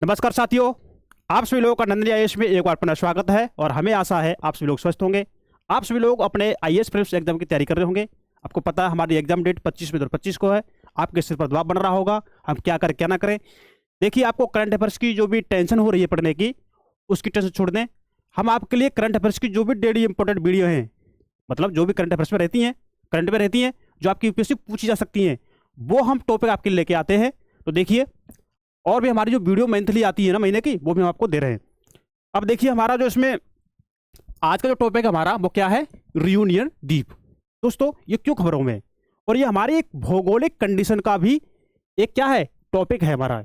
नमस्कार साथियों, आप सभी लोगों का नंदनी आईएएस में एक बार पुनः स्वागत है और हमें आशा है आप सभी लोग स्वस्थ होंगे। आप सभी लोग अपने आईएएस प्रीलिम्स एग्जाम की तैयारी कर रहे होंगे। आपको पता है हमारी एग्जाम डेट 25 में 2025 को है। आपके सिर पर दबाव बन रहा होगा, हम क्या करें क्या ना करें। देखिए, आपको करंट अफेयर्स की जो भी टेंशन हो रही है पढ़ने की, उसकी टेंशन छोड़ दें। हम आपके लिए करंट अफेयर्स की जो भी डेली इंपॉर्टेंट वीडियो हैं, मतलब जो भी करंट अफेयर्स में रहती हैं, करंट में रहती हैं, जो आपकी यूपीएससी पूछी जा सकती हैं, वो हम टॉपिक आपके लिए लेके आते हैं। तो देखिए, और भी हमारी जो वीडियो मंथली आती है ना महीने की, वो भी हम आपको दे रहे हैं। अब देखिए, हमारा जो इसमें आज का जो टॉपिक हमारा वो क्या है, रियूनियन द्वीप। दोस्तों, ये क्यों खबरों में, और ये हमारी एक भौगोलिक कंडीशन का भी एक क्या है टॉपिक है हमारा।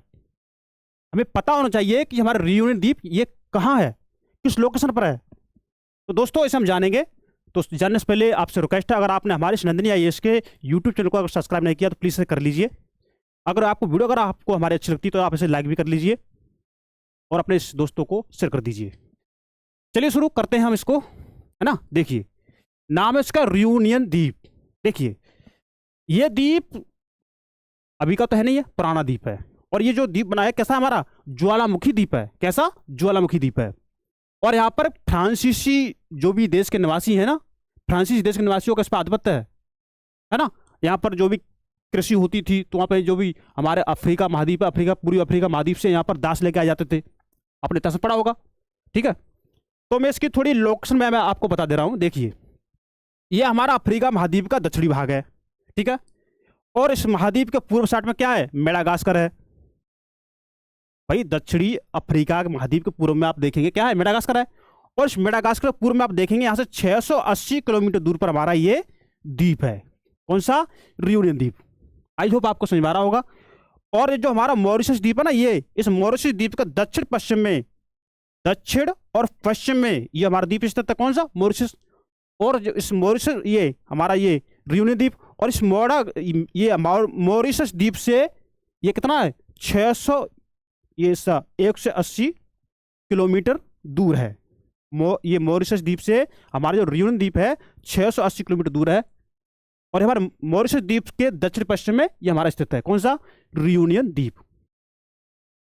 हमें पता होना चाहिए कि हमारा रियूनियन द्वीप ये कहाँ है, किस लोकेशन पर है। तो दोस्तों, इसे हम जानेंगे। तो जानने से पहले आपसे रिक्वेस्ट है, अगर आपने हमारे इस नंदनी आईएएस के यूट्यूब चैनल को अगर सब्सक्राइब नहीं किया तो प्लीज़ कर लीजिए। अगर आपको हमारी अच्छी लगती है तो आप इसे लाइक भी कर लीजिए और अपने दोस्तों को शेयर कर दीजिए। चलिए शुरू करते हैं हम इसको, है ना। देखिए, नाम है इसका रियूनियन द्वीप। देखिए, ये द्वीप अभी का तो है नहीं है, पुराना द्वीप है। और ये जो द्वीप बना है कैसा, हमारा ज्वालामुखी द्वीप है। कैसा, ज्वालामुखी द्वीप है। और यहाँ पर फ्रांसीसी जो भी देश के निवासी है ना, फ्रांसीसी देश के निवासियों का इस पर आधिपत्य है ना। यहाँ पर जो भी कृषि होती थी, तो वहाँ पे जो भी हमारे अफ्रीका महाद्वीप है, पूरी अफ्रीका महाद्वीप से यहाँ पर दास लेके आ जाते थे। आपने तस पढ़ा होगा, ठीक है। तो मैं इसकी थोड़ी लोकेशन में मैं आपको बता दे रहा हूँ। देखिए, ये हमारा अफ्रीका महाद्वीप का दक्षिणी भाग है, ठीक है। और इस महाद्वीप के पूर्व साइड में क्या है, मेडागास्कर है। भाई, दक्षिणी अफ्रीका के महाद्वीप के पूर्व में आप देखेंगे क्या है, मेडागास्कर है। और इस मेडागास्कर के पूर्व में आप देखेंगे यहाँ से 680 किलोमीटर दूर पर हमारा ये द्वीप है। कौन सा, रियूनियन द्वीप। आई होप आपको समझ में आ रहा होगा। और ये जो हमारा मॉरिशस द्वीप है ना, ये इस मॉरिशस द्वीप का दक्षिण और पश्चिम में ये हमारा द्वीप स्थित है। कौन सा, मॉरिशस। और जो इस मॉरिशस, ये हमारा ये रियूनियन द्वीप, और इस मॉरिशस द्वीप से ये कितना है, 180 किलोमीटर दूर है। ये मॉरिशस द्वीप से हमारा जो रियूनियन द्वीप है 680 किलोमीटर दूर है। और हमारे मॉरिशस द्वीप के दक्षिण पश्चिम में ये हमारा स्थित है। कौन सा, रियूनियन द्वीप।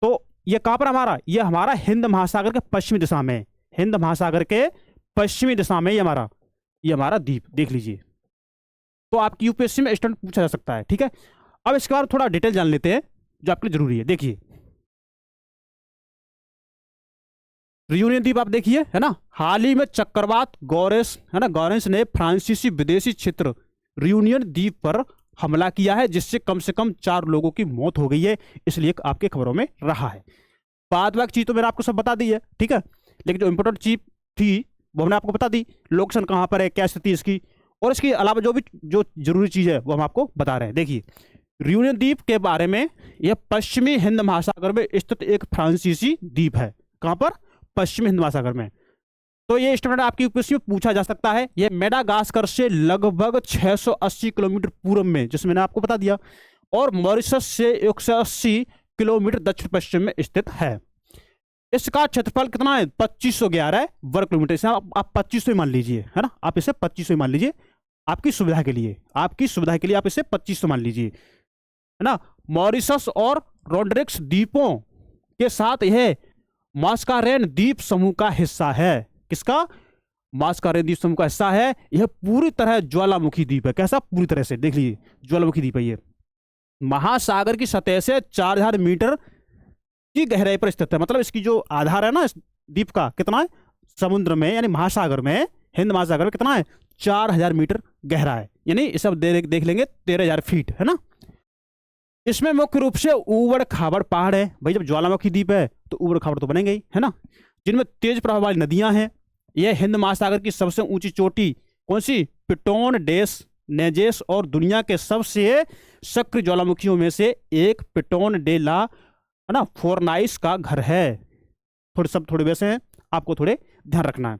तो ये कहां पर हमारा, ये हमारा हिंद महासागर के पश्चिमी दिशा में, हिंद महासागर के पश्चिमी दिशा में ये हमारा द्वीप, देख लीजिए। तो आपकी यूपीएससी में स्टूडेंट पूछा जा सकता है, ठीक है। अब इसके बाद थोड़ा डिटेल जान लेते हैं जो आपके लिए जरूरी है। देखिए, रियूनियन द्वीप आप देखिए, है ना। हाल ही में चक्रवात गॉरेस, है ना, गॉरेस ने फ्रांसीसी विदेशी क्षेत्र रियूनियन द्वीप पर हमला किया है, जिससे कम से कम 4 लोगों की मौत हो गई है। इसलिए आपके खबरों में रहा है। बाद बाकी चीज तो मैंने आपको सब बता दी है, ठीक है। लेकिन जो इंपोर्टेंट चीज थी वो हमने आपको बता दी, लोकेशन कहाँ पर है, क्या स्थिति इसकी, और इसके अलावा जो जरूरी चीज है वो हम आपको बता रहे हैं। देखिए, रियूनियन द्वीप के बारे में, यह पश्चिमी हिंद महासागर में स्थित एक फ्रांसीसी द्वीप है। कहाँ पर, पश्चिमी हिंद महासागर में। तो ये स्टूडेंट आपकी यूपीएससी में पूछा जा सकता है। ये मेडागास्कर से लगभग 680 किलोमीटर पूर्व में, जिसमें मैंने आपको बता दिया, और मॉरिशस से 180 किलोमीटर दक्षिण पश्चिम में स्थित है। इसका क्षेत्रफल कितना है, 2511 वर्ग किलोमीटर। इसे आप 2500 मान लीजिए, है ना। आप इसे 2500 मान लीजिए, आपकी सुविधा के लिए आप इसे 2500 मान लीजिए, है ना। मॉरिशस और रोड्रिक्स द्वीपों के साथ यह मास्कारेन द्वीप समूह का हिस्सा है। किसका, मास्कारेन द्वीप समूह का हिस्सा है। यह पूरी तरह ज्वालामुखी द्वीप है। कैसा, पूरी तरह से, देख लीजिए, ज्वालामुखी द्वीप है। ये महासागर की सतह से 4000 मीटर की गहराई पर स्थित है। मतलब इसकी जो आधार है ना इस द्वीप का, कितना है, समुद्र में यानी महासागर में, हिंद महासागर में कितना है, 4000 मीटर गहरा है। यानी इसे अब देख लेंगे 13000 फीट, है ना। इसमें मुख्य रूप से ऊबड़ खाबड़ पहाड़ है। भाई, जब ज्वालामुखी द्वीप है तो ऊबड़ खाबड़ तो बनेंगे ही, है ना। जिनमें तेज प्रवाह वाली नदियां हैं। यह हिंद महासागर की सबसे ऊंची चोटी कौन सी, पिटोन डेस नेजेस, और दुनिया के सबसे सक्रिय ज्वालामुखियों में से एक पिटोन डे ला, है ना, फोरनाइस का घर है। थोड़े वैसे हैं, आपको थोड़े ध्यान रखना है।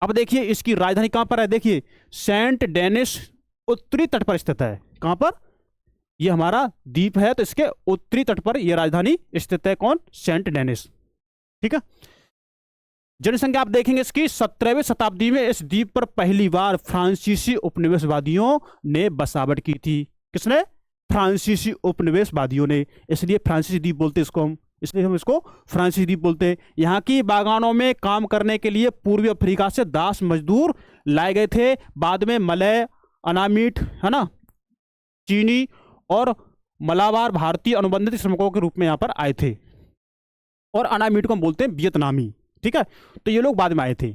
अब देखिए, इसकी राजधानी कहां पर है। देखिए, सेंट डेनिस उत्तरी तट पर स्थित है। कहां पर, ये हमारा द्वीप है तो इसके उत्तरी तट पर यह राजधानी स्थित है। कौन, सेंट डेनिस, ठीक है। जनसंख्या आप देखेंगे इसकी 17वीं शताब्दी में इस द्वीप पर पहली बार फ्रांसीसी उपनिवेशवादियों ने बसावट की थी। किसने, फ्रांसीसी उपनिवेशवादियों ने, इसलिए फ्रांसीसी द्वीप बोलते हैं इसको हम, इसलिए हम इसको फ्रांसीसी द्वीप बोलते हैं। यहाँ की बागानों में काम करने के लिए पूर्वी अफ्रीका से दास मजदूर लाए गए थे। बाद में मलय, अनामीट, है ना, चीनी और मलाबार भारतीय अनुबंधित श्रमिकों के रूप में यहाँ पर आए थे। और अनामीट को हम बोलते हैं वियतनामी, ठीक है। तो ये लोग बाद में आए थे।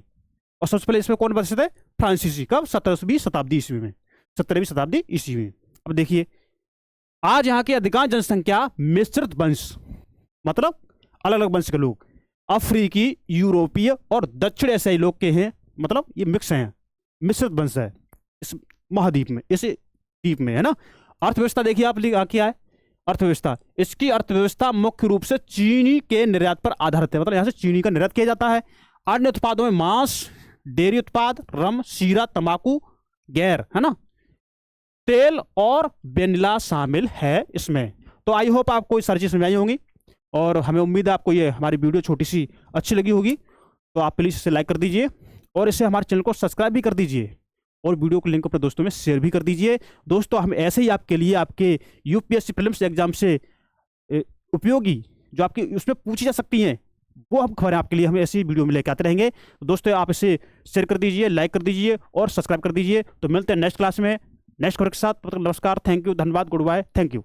और सबसे पहले इसमें कौन बसे थे? फ्रांसीसी। कब? 17वीं शताब्दी ईस्वी में, 17वीं शताब्दी ईस्वी में। अब देखिए, आज यहाँ की अधिकांश जनसंख्या मिश्रित वंश, मतलब अलग अलग वंश के लोग, अफ्रीकी, यूरोपीय और दक्षिण एशियाई लोग के हैं। मतलब ये मिक्स हैं, मिश्रित वंश है इस महाद्वीप में, इस द्वीप में, है ना। अर्थव्यवस्था देखिए आप, क्या है अर्थव्यवस्था? इसकी अर्थव्यवस्था मुख्य रूप से चीनी के निर्यात पर आधारित है। मतलब यहाँ से चीनी का निर्यात किया जाता है। अन्य उत्पादों में मांस, डेयरी उत्पाद, रम, शीरा, तंबाकू, गैर, है ना, तेल और वेनिला शामिल है इसमें। तो आई होप आपको ये सारी चीज़ समझ आई होंगी, और हमें उम्मीद है आपको ये हमारी वीडियो छोटी सी अच्छी लगी होगी। तो आप प्लीज़ इसे लाइक कर दीजिए और इसे हमारे चैनल को सब्सक्राइब भी कर दीजिए, और वीडियो को लिंक अपने दोस्तों में शेयर भी कर दीजिए। दोस्तों, हम ऐसे ही आपके लिए आपके यूपीएससी प्रीलिम्स एग्जाम से उपयोगी जो आपकी उसमें पूछी जा सकती हैं, वो हम खबरें आपके लिए हम ऐसी वीडियो में लेकर आते रहेंगे। तो दोस्तों, आप इसे शेयर कर दीजिए, लाइक कर दीजिए और सब्सक्राइब कर दीजिए। तो मिलते हैं नेक्स्ट क्लास में नेक्स्ट खबर के साथ। नमस्कार, थैंक यू, धन्यवाद, गुड बाय, थैंक यू।